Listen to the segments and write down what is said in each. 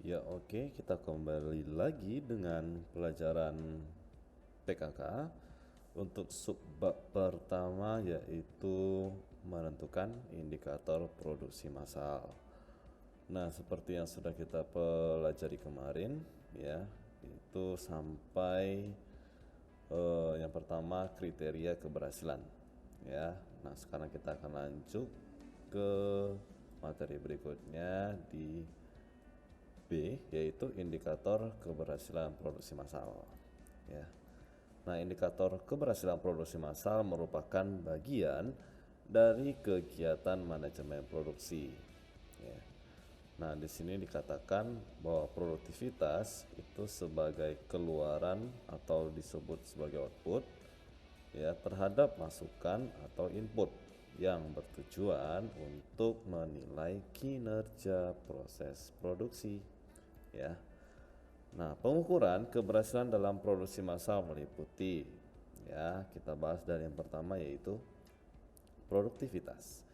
Ya oke, kita kembali lagi dengan pelajaran PKK untuk subbab pertama yaitu menentukan indikator produksi massal. Nah, seperti yang sudah kita pelajari kemarin ya, itu sampai yang pertama kriteria keberhasilan ya. Nah, sekarang kita akan lanjut ke materi berikutnya di B, yaitu indikator keberhasilan produksi massal ya. Nah, indikator keberhasilan produksi massal merupakan bagian dari kegiatan manajemen produksi ya. Nah, di sini dikatakan bahwa produktivitas itu sebagai keluaran atau disebut sebagai output ya terhadap masukan atau input yang bertujuan untuk menilai kinerja proses produksi ya. Nah, pengukuran keberhasilan dalam produksi massal meliputi ya, kita bahas dari yang pertama yaitu produktivitas.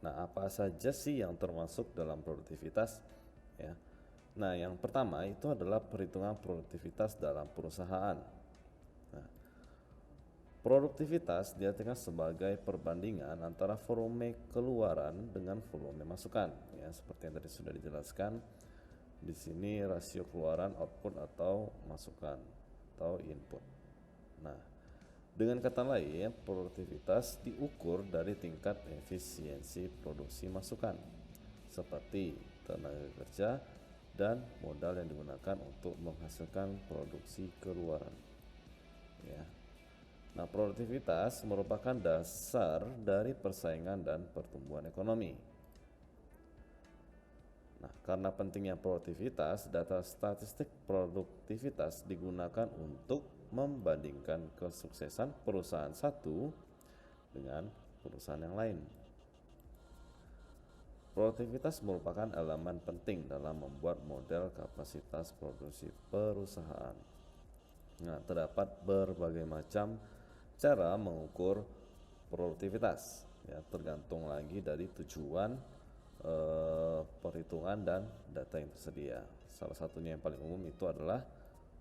Nah, apa saja sih yang termasuk dalam produktivitas ya? Nah, yang pertama itu adalah perhitungan produktivitas dalam perusahaan. Nah, produktivitas diartikan sebagai perbandingan antara volume keluaran dengan volume masukan ya, seperti yang tadi sudah dijelaskan. Di sini rasio keluaran output atau masukan atau input. Nah, dengan kata lain, produktivitas diukur dari tingkat efisiensi produksi masukan, seperti tenaga kerja dan modal yang digunakan untuk menghasilkan produksi keluaran. Ya. Nah, produktivitas merupakan dasar dari persaingan dan pertumbuhan ekonomi. Nah, karena pentingnya produktivitas, data statistik produktivitas digunakan untuk membandingkan kesuksesan perusahaan satu dengan perusahaan yang lain. Produktivitas merupakan elemen penting dalam membuat model kapasitas produksi perusahaan. Nah, terdapat berbagai macam cara mengukur produktivitas, ya, tergantung lagi dari tujuan perhitungan dan data yang tersedia. Salah satunya yang paling umum itu adalah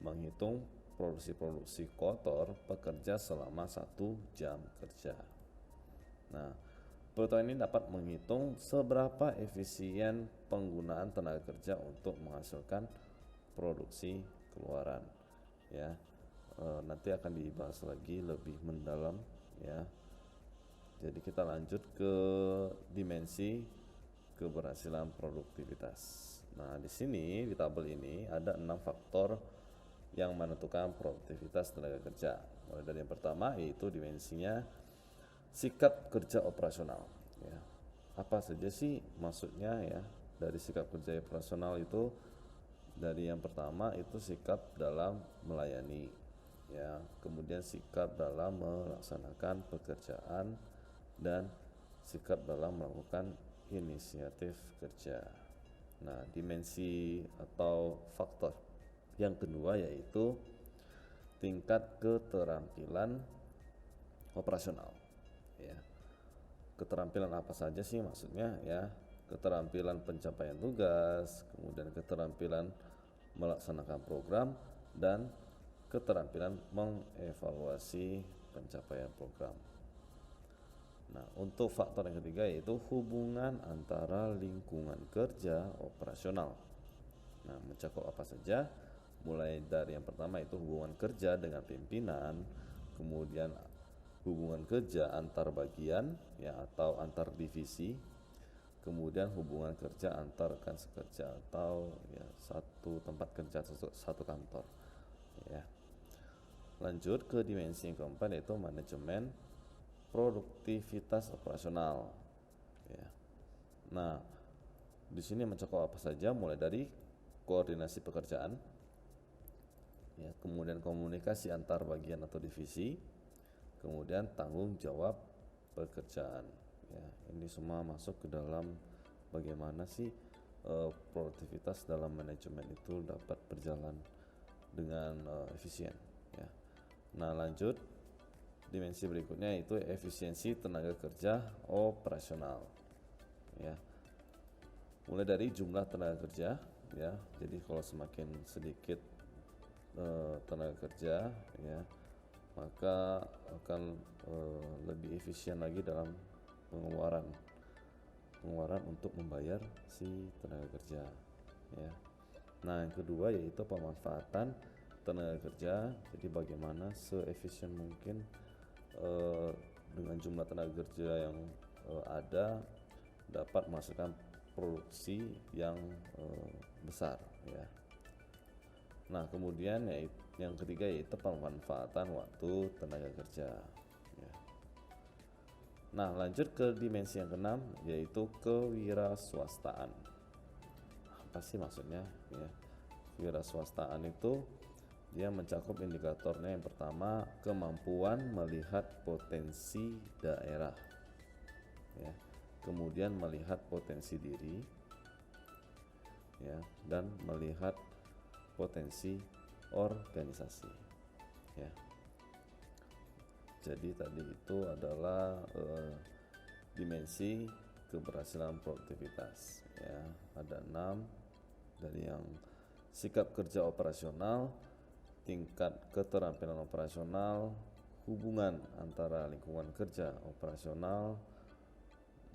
menghitung produksi kotor pekerja selama 1 jam kerja. Nah, perhitungan ini dapat menghitung seberapa efisien penggunaan tenaga kerja untuk menghasilkan produksi keluaran. Ya, nanti akan dibahas lagi lebih mendalam. Ya, jadi kita lanjut ke dimensi keberhasilan produktivitas. Nah, di sini di tabel ini ada 6 faktor yang menentukan produktivitas tenaga kerja. Mulai dari yang pertama yaitu dimensinya sikap kerja operasional. Ya, apa saja sih maksudnya ya dari sikap kerja operasional itu? Dari yang pertama itu sikap dalam melayani, ya, kemudian sikap dalam melaksanakan pekerjaan dan sikap dalam melakukan inisiatif kerja. Nah, dimensi atau faktor yang kedua yaitu tingkat keterampilan operasional. Ya, keterampilan apa saja sih maksudnya ya? Keterampilan pencapaian tugas, kemudian keterampilan melaksanakan program, dan keterampilan mengevaluasi pencapaian program. Nah, untuk faktor yang ketiga yaitu hubungan antara lingkungan kerja operasional. Nah, mencakup apa saja? Mulai dari yang pertama itu hubungan kerja dengan pimpinan, kemudian hubungan kerja antar bagian ya atau antar divisi, kemudian hubungan kerja antar rekan sekerja atau ya satu tempat kerja, satu kantor ya. Lanjut ke dimensi yang keempat yaitu manajemen produktivitas operasional ya. Nah, di sini mencakup apa saja mulai dari koordinasi pekerjaan ya, kemudian komunikasi antar bagian atau divisi, kemudian tanggung jawab pekerjaan ya. Ini semua masuk ke dalam bagaimana sih produktivitas dalam manajemen itu dapat berjalan dengan efisien ya. Nah, lanjut dimensi berikutnya itu efisiensi tenaga kerja operasional ya. Mulai dari jumlah tenaga kerja ya. Jadi kalau semakin sedikit tenaga kerja, ya, maka akan lebih efisien lagi dalam pengeluaran untuk membayar si tenaga kerja, ya. Nah, yang kedua yaitu pemanfaatan tenaga kerja. Jadi bagaimana seefisien mungkin dengan jumlah tenaga kerja yang ada dapat menghasilkan produksi yang besar, ya. Nah, kemudian yang ketiga yaitu pemanfaatan waktu tenaga kerja, ya. Nah, lanjut ke dimensi yang keenam yaitu kewirausahaan. Apa sih maksudnya, ya? Kewirausahaan itu dia mencakup indikatornya. Yang pertama, kemampuan melihat potensi daerah, ya. Kemudian melihat potensi diri, ya, dan melihat potensi organisasi, ya. Jadi tadi itu adalah dimensi keberhasilan produktivitas, ya. Ada 6, dari yang sikap kerja operasional, tingkat keterampilan operasional, hubungan antara lingkungan kerja operasional,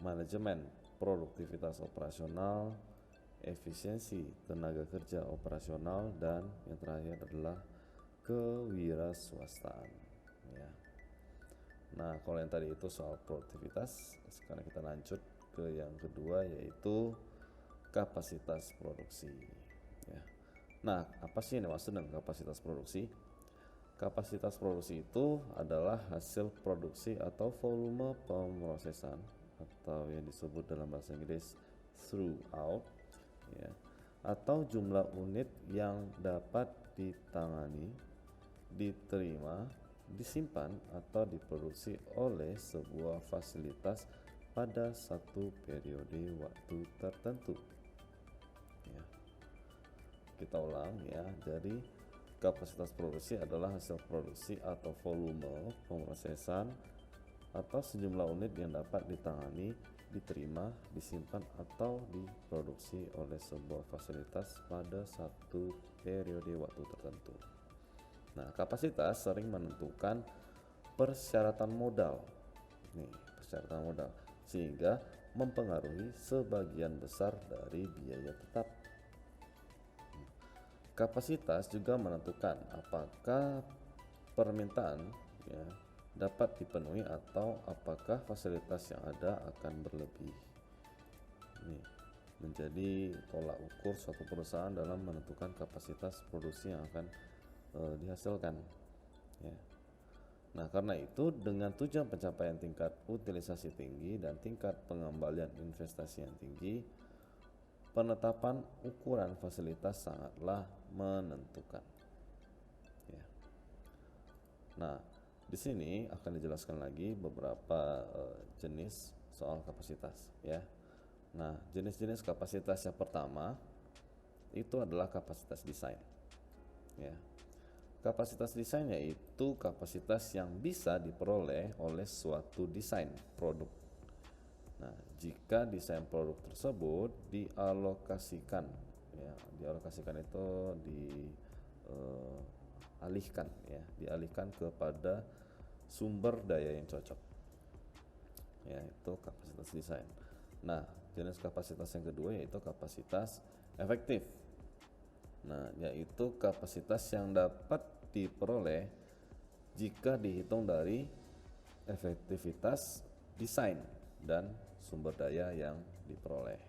manajemen produktivitas operasional, efisiensi tenaga kerja operasional, dan yang terakhir adalah kewirausahaan, ya. Nah, kalau yang tadi itu soal produktivitas, sekarang kita lanjut ke yang kedua yaitu kapasitas produksi, ya. Nah, apa sih yang dimaksud dengan kapasitas produksi? Kapasitas produksi itu adalah hasil produksi atau volume pemrosesan, atau yang disebut dalam bahasa Inggris throughput, ya, atau jumlah unit yang dapat ditangani, diterima, disimpan, atau diproduksi oleh sebuah fasilitas pada satu periode waktu tertentu, ya. Kita ulang, ya. Jadi kapasitas produksi adalah hasil produksi atau volume pemrosesan atau sejumlah unit yang dapat ditangani, diterima, disimpan, atau diproduksi oleh sebuah fasilitas pada satu periode waktu tertentu. Nah, kapasitas sering menentukan persyaratan modal, sehingga mempengaruhi sebagian besar dari biaya tetap. Kapasitas juga menentukan apakah permintaan, ya, dapat dipenuhi atau apakah fasilitas yang ada akan berlebih. Ini menjadi tolak ukur suatu perusahaan dalam menentukan kapasitas produksi yang akan dihasilkan, ya. Nah, karena itu dengan tujuan pencapaian tingkat utilisasi tinggi dan tingkat pengembalian investasi yang tinggi, penetapan ukuran fasilitas sangatlah menentukan, ya. Nah, di sini akan dijelaskan lagi beberapa jenis soal kapasitas, ya. Nah, jenis-jenis kapasitas yang pertama itu adalah kapasitas desain, ya. Kapasitas desain yaitu kapasitas yang bisa diperoleh oleh suatu desain produk. Nah, jika desain produk tersebut dialokasikan, ya, dialokasikan itu dialihkan kepada sumber daya yang cocok, ya, itu kapasitas desain. Nah, jenis kapasitas yang kedua yaitu kapasitas efektif. Nah, yaitu kapasitas yang dapat diperoleh jika dihitung dari efektivitas desain dan sumber daya yang diperoleh,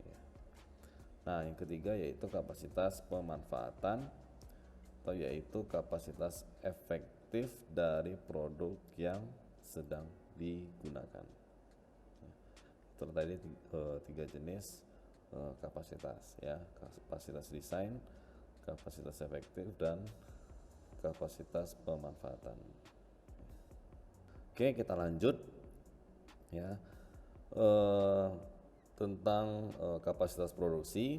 ya. Nah, yang ketiga yaitu kapasitas pemanfaatan, atau yaitu kapasitas efektif dari produk yang sedang digunakan. Itu tadi 3 jenis kapasitas, ya. Kapasitas desain, kapasitas efektif, dan kapasitas pemanfaatan. Oke, kita lanjut, ya. Tentang kapasitas produksi.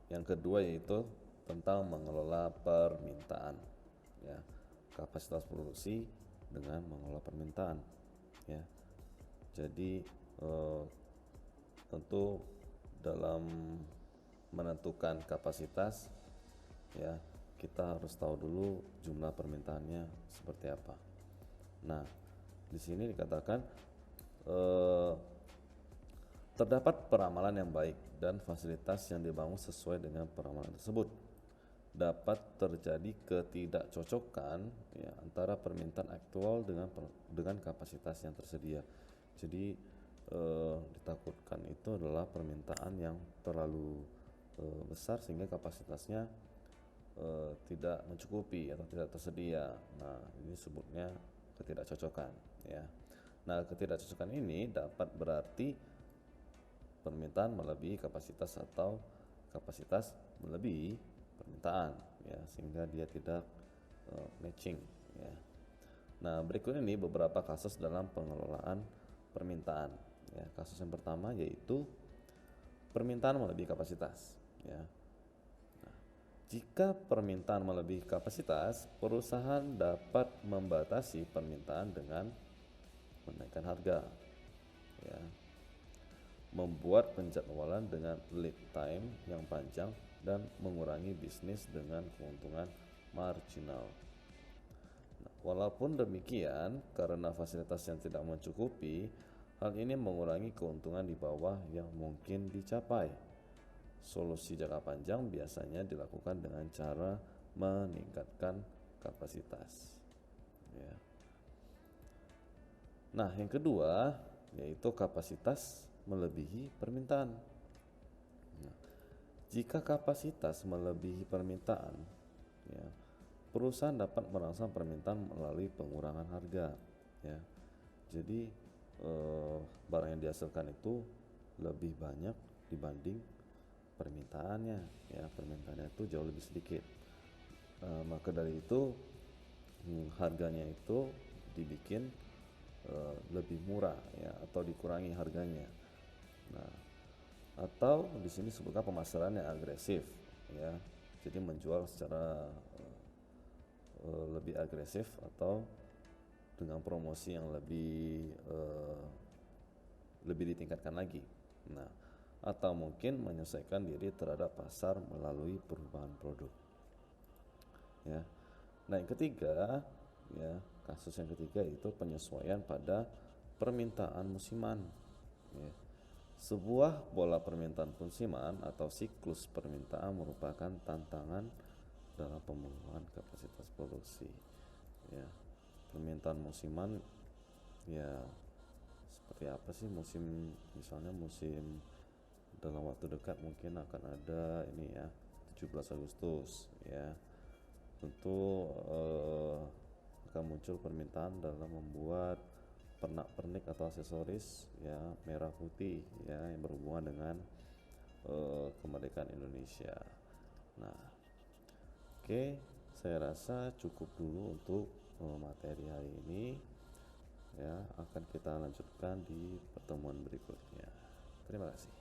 Yang kedua yaitu tentang mengelola permintaan, ya. Kapasitas produksi dengan mengelola permintaan, ya. Jadi tentu dalam menentukan kapasitas, ya kita harus tahu dulu jumlah permintaannya seperti apa. Nah, di sini dikatakan terdapat peramalan yang baik dan fasilitas yang dibangun sesuai dengan peramalan tersebut. Dapat terjadi ketidakcocokan, ya, antara permintaan aktual dengan kapasitas yang tersedia. Jadi ditakutkan itu adalah permintaan yang terlalu besar sehingga kapasitasnya tidak mencukupi atau tidak tersedia. Nah, ini sebutnya ketidakcocokan, ya. Nah, ketidakcocokan ini dapat berarti permintaan melebihi kapasitas atau kapasitas melebihi permintaan, ya, sehingga dia tidak matching, ya. Nah, berikut ini beberapa kasus dalam pengelolaan permintaan, ya. Kasus yang pertama yaitu permintaan melebihi kapasitas, ya. Nah, jika permintaan melebihi kapasitas, perusahaan dapat membatasi permintaan dengan menaikkan harga, ya, membuat penjadwalan dengan lead time yang panjang, dan mengurangi bisnis dengan keuntungan marginal. Nah, walaupun demikian, karena fasilitas yang tidak mencukupi, hal ini mengurangi keuntungan di bawah yang mungkin dicapai. Solusi jangka panjang biasanya dilakukan dengan cara meningkatkan kapasitas, ya. Nah, yang kedua yaitu kapasitas melebihi permintaan. Nah, jika kapasitas melebihi permintaan, ya, perusahaan dapat merangsang permintaan melalui pengurangan harga, ya. Jadi barang yang dihasilkan itu lebih banyak dibanding permintaannya, ya. Permintaannya itu jauh lebih sedikit. Maka dari itu harganya itu dibikin lebih murah, ya, atau dikurangi harganya. Nah, atau di sini sebutkan pemasaran yang agresif, ya. Jadi menjual secara lebih agresif atau dengan promosi yang lebih ditingkatkan lagi. Nah, atau mungkin menyesuaikan diri terhadap pasar melalui perubahan produk, ya. Nah, yang ketiga, ya, kasus yang ketiga itu penyesuaian pada permintaan musiman, ya. Sebuah pola permintaan musiman atau siklus permintaan merupakan tantangan dalam pemenuhan kapasitas produksi, ya. Permintaan musiman, ya, seperti apa sih misalnya musim dalam waktu dekat mungkin akan ada ini, ya, 17 Agustus, ya. Tentu akan muncul permintaan dalam membuat pernak-pernik atau aksesoris, ya, merah putih, ya, yang berhubungan dengan kemerdekaan Indonesia. Nah, oke, saya rasa cukup dulu untuk materi hari ini, ya. Akan kita lanjutkan di pertemuan berikutnya. Terima kasih.